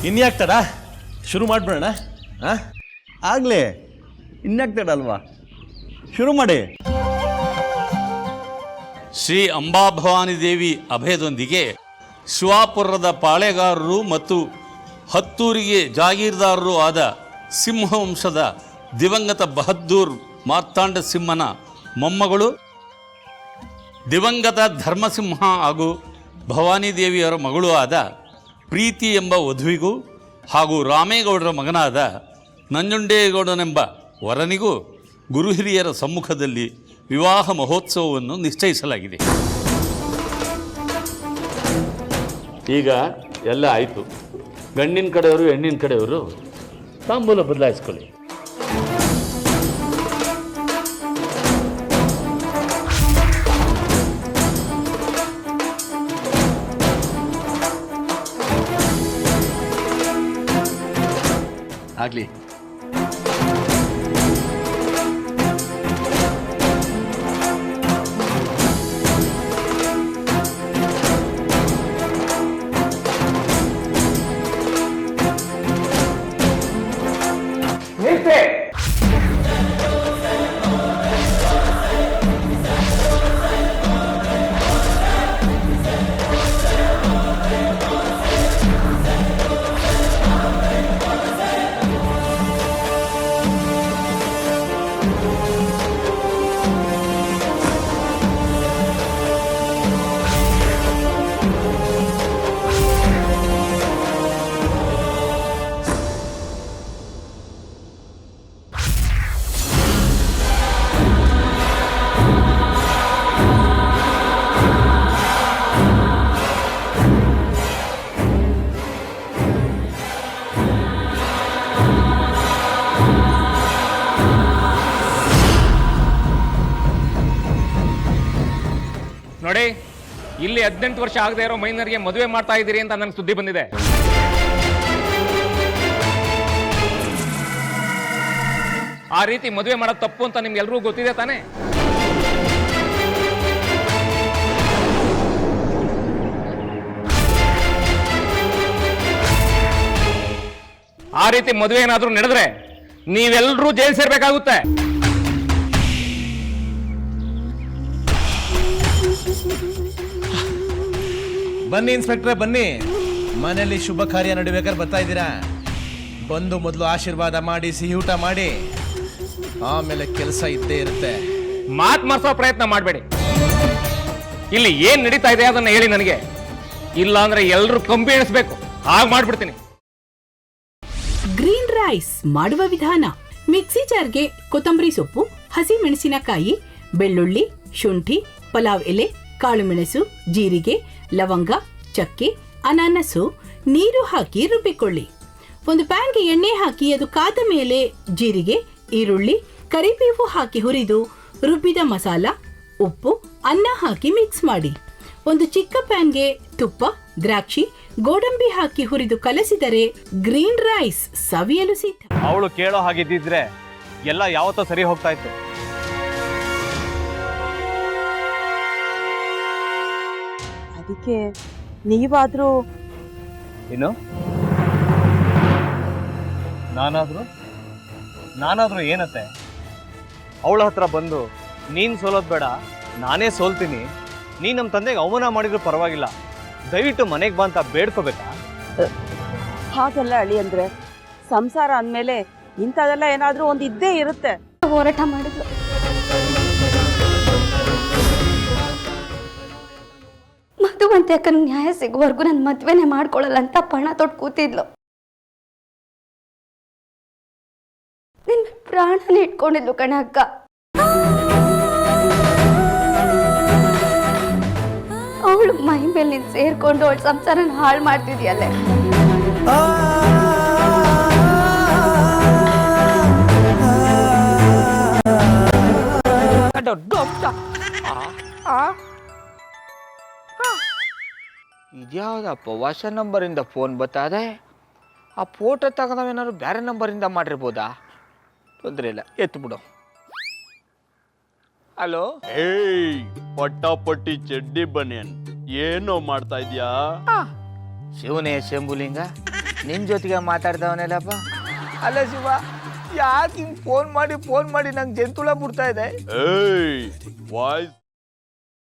ಇನ್ಯಾಕ್ ತಡ, ಶುರು ಮಾಡ್ಬಿಡೋಣ. ಹಾಂ, ಆಗಲಿ, ಇನ್ಯಾಕ್ ತಡ ಅಲ್ವಾ, ಶುರು ಮಾಡಿ. ಶ್ರೀ ಅಂಬಾಭವಾನಿ ದೇವಿ ಅಭಯದೊಂದಿಗೆ ಶಿವಾಪುರದ ಪಾಳೆಗಾರರು ಮತ್ತು ಹತ್ತೂರಿಗೆ ಜಾಗೀರ್ದಾರರು ಆದ ಸಿಂಹವಂಶದ ದಿವಂಗತ ಬಹದ್ದೂರ್ ಮಾರ್ತಾಂಡ ಸಿಂಹನ ಮೊಮ್ಮಗಳು ದಿವಂಗತ ಧರ್ಮಸಿಂಹ ಹಾಗೂ ಭವಾನಿ ದೇವಿಯವರ ಮಗಳು ಆದ ಪ್ರೀತಿ ಎಂಬ ವಧುವಿಗೂ ಹಾಗೂ ರಾಮೇಗೌಡರ ಮಗನಾದ ನಂಜುಂಡೇಗೌಡನೆಂಬ ವರನಿಗೂ ಗುರು ಹಿರಿಯರ ಸಮ್ಮುಖದಲ್ಲಿ ವಿವಾಹ ಮಹೋತ್ಸವವನ್ನು ನಿಶ್ಚಯಿಸಲಾಗಿದೆ. ಈಗ ಎಲ್ಲ ಆಯಿತು. ಗಂಡಿನ ಕಡೆಯವರು ಹೆಣ್ಣಿನ ಕಡೆಯವರು ತಾಂಬೂಲ ಬದಲಾಯಿಸ್ಕೊಳ್ಳಿ. ಆಗಲಿ. ನೋಡಿ, ಇಲ್ಲಿ 18 ವರ್ಷ ಆಗದೆ ಇರೋ ಮೈನರ್ಗೆ ಮದುವೆ ಮಾಡ್ತಾ ಇದ್ದೀರಿ ಅಂತ ನನಗೆ ಸುದ್ದಿ ಬಂದಿದೆ. ಆ ರೀತಿ ಮದುವೆ ಮಾಡೋದು ತಪ್ಪು ಅಂತ ನಿಮ್ಗೆಲ್ರಿಗೂ ಗೊತ್ತಿದೆ ತಾನೇ? ಆ ರೀತಿ ಮದುವೆ ಏನಾದ್ರೂ ನಡೆದ್ರೆ ನೀವೆಲ್ಲರೂ ಜೈಲು ಸೇರ್ಬೇಕಾಗುತ್ತೆ. ಬನ್ನಿ ಇನ್ಸ್ಪೆಕ್ಟ್ರೆ, ಬನ್ನಿ. ಮನೆಯಲ್ಲಿ ಶುಭ ಕಾರ್ಯ ನಡಿಬೇಕಾದ್ರೆ ಬರ್ತಾ ಇದ್ದೀರಾ. ಬಂದು ಮೊದಲು ಆಶೀರ್ವಾದ ಮಾಡಿ, ಸಿಹಿ ಊಟ ಮಾಡಿ, ಆಮೇಲೆ ಕೆಲಸ ಇದ್ದೇ ಇರುತ್ತೆ. ಮಾತು ಮರೆಸೋ ಪ್ರಯತ್ನ ಮಾಡಬೇಡಿ. ಇಲ್ಲಿ ಏನ್ ನಡೀತಾ ಇದೆ ಅದನ್ನ ಹೇಳಿ ನನಗೆ. ಇಲ್ಲ ಅಂದ್ರೆ ಎಲ್ಲರೂ ಕಂಬಿ ಎಣಿಸ್ಬೇಕು, ಹಾಗೆ ಮಾಡ್ಬಿಡ್ತೀನಿ. ಗ್ರೀನ್ ರೈಸ್ ಮಾಡುವ ವಿಧಾನ: ಮಿಕ್ಸಿ ಜಾರ್ಗೆ ಕೊತ್ತಂಬರಿ ಸೊಪ್ಪು, ಹಸಿ ಮೆಣಸಿನಕಾಯಿ, ಬೆಳ್ಳುಳ್ಳಿ, ಶುಂಠಿ, ಪಲಾವ್ ಎಲೆ, ಕಾಳುಮೆಣಸು, ಜೀರಿಗೆ, ಲವಂಗ, ಚಕ್ಕೆ, ಅನಾನಸು, ನೀರು ಹಾಕಿ ರುಬ್ಬಿಕೊಳ್ಳಿ. ಒಂದು ಪ್ಯಾನ್ಗೆ ಎಣ್ಣೆ ಹಾಕಿ ಅದು ಕಾದ ಮೇಲೆ ಜೀರಿಗೆ, ಈರುಳ್ಳಿ, ಕರಿಬೇವು ಹಾಕಿ ಹುರಿದು ರುಬ್ಬಿದ ಮಸಾಲ, ಉಪ್ಪು, ಅನ್ನ ಹಾಕಿ ಮಿಕ್ಸ್ ಮಾಡಿ. ಒಂದು ಚಿಕ್ಕ ಪ್ಯಾನ್ಗೆ ತುಪ್ಪ, ದ್ರಾಕ್ಷಿ, ಗೋಡಂಬಿ ಹಾಕಿ ಹುರಿದು ಕಲಸಿದರೆ ಗ್ರೀನ್ ರೈಸ್ ಸವಿಯಲು ಸಿದ್ಧ. ಅವಳು ಕೇಳೋ ಹಾಗಿದ್ದಿದ್ರೆ ಎಲ್ಲ ಯಾವತ್ತೋ ಸರಿ ಹೋಗ್ತಾ ಇತ್ತು. ಅದಕ್ಕೆ ನೀವಾದ್ರೂ ಏನು? ನಾನಾದ್ರೂ ಏನತ್ತೆ? ಅವಳ ಹತ್ರ ಬಂದು ನೀನು ಸೋಲೋದು ಬೇಡ, ನಾನೇ ಸೋಲ್ತೀನಿ, ನೀನು ನಮ್ಮ ತಂದೆಗೆ ಅವಮಾನ ಮಾಡಿದ್ರು ಪರವಾಗಿಲ್ಲ, ದಯವಿಟ್ಟು ಮನೆಗೆ ಬಾ ಅಂತ ಬೇಡ್ಕೋಬೇಕಾ? ಹಾಗೆಲ್ಲ ಅಳಿ ಅಂದ್ರೆ ಸಂಸಾರ ಅಂದಮೇಲೆ ಇಂಥದೆಲ್ಲ ಏನಾದ್ರೂ ಒಂದು ಇದ್ದೇ ಇರುತ್ತೆ. ಹೋರಾಟ ಮಾಡಿದ್ಲು. ಮಧುವಂತೆ ಅಕ್ಕನ ನ್ಯಾಯ ಸಿಗುವವರೆಗೂ ನನ್ನ ಮದ್ವೆನೆ ಮಾಡ್ಕೊಳ್ಳಲ್ಲ ಅಂತ ಪಣ ತೊಟ್ಟು ಕೂತಿದ್ಲು. ನಿನ್ನ ಪ್ರಾಣನ ಇಟ್ಕೊಂಡಿದ್ಲು ಕಣ ಅಕ್ಕ. ಅವಳು ಮೈ ಮೇಲೆ ನೀನು ಸೇರ್ಕೊಂಡು ಅವಳ ಸಂಸಾರನ ಹಾಳು ಮಾಡ್ತಿದ್ಯಲ್ಲೇ. ಇದ್ಯಾವುದಪ್ಪ ಹೊಸ ನಂಬರಿಂದ ಫೋನ್ ಬತ್ತದೆ? ಆ ಫೋಟೋ ತಗೊಂಡವೇನಾದ್ರು ಬೇರೆ ನಂಬರಿಂದ ಮಾಡಿರ್ಬೋದಾ? ತೊಂದರೆ ಇಲ್ಲ, ಎತ್ತು ಬಿಡು. ಹಲೋ, ಏಯ್ ಪಟ್ಟಾಪಟ್ಟಿ ಚಡ್ಡಿ ಬನಿಯನ್, ಏನೋ ಮಾಡ್ತಾ ಇದ್ಯಾ? ಶಿವನೇ ಶಂಭುಲಿಂಗ, ನಿನ್ನ ಜೊತೆಗೆ ಮಾತಾಡ್ದವನೆಲ್ಲಪ್ಪ. ಅಲ್ಲ ಶಿವ, ಯಾಕೆ ಹಿಂಗೆ ಫೋನ್ ಮಾಡಿ ನಂಗೆ ಜಂತುಳ ಬಿಡ್ತಾ ಇದೆ? ಏಯ್ ವಾಯ್ಸ್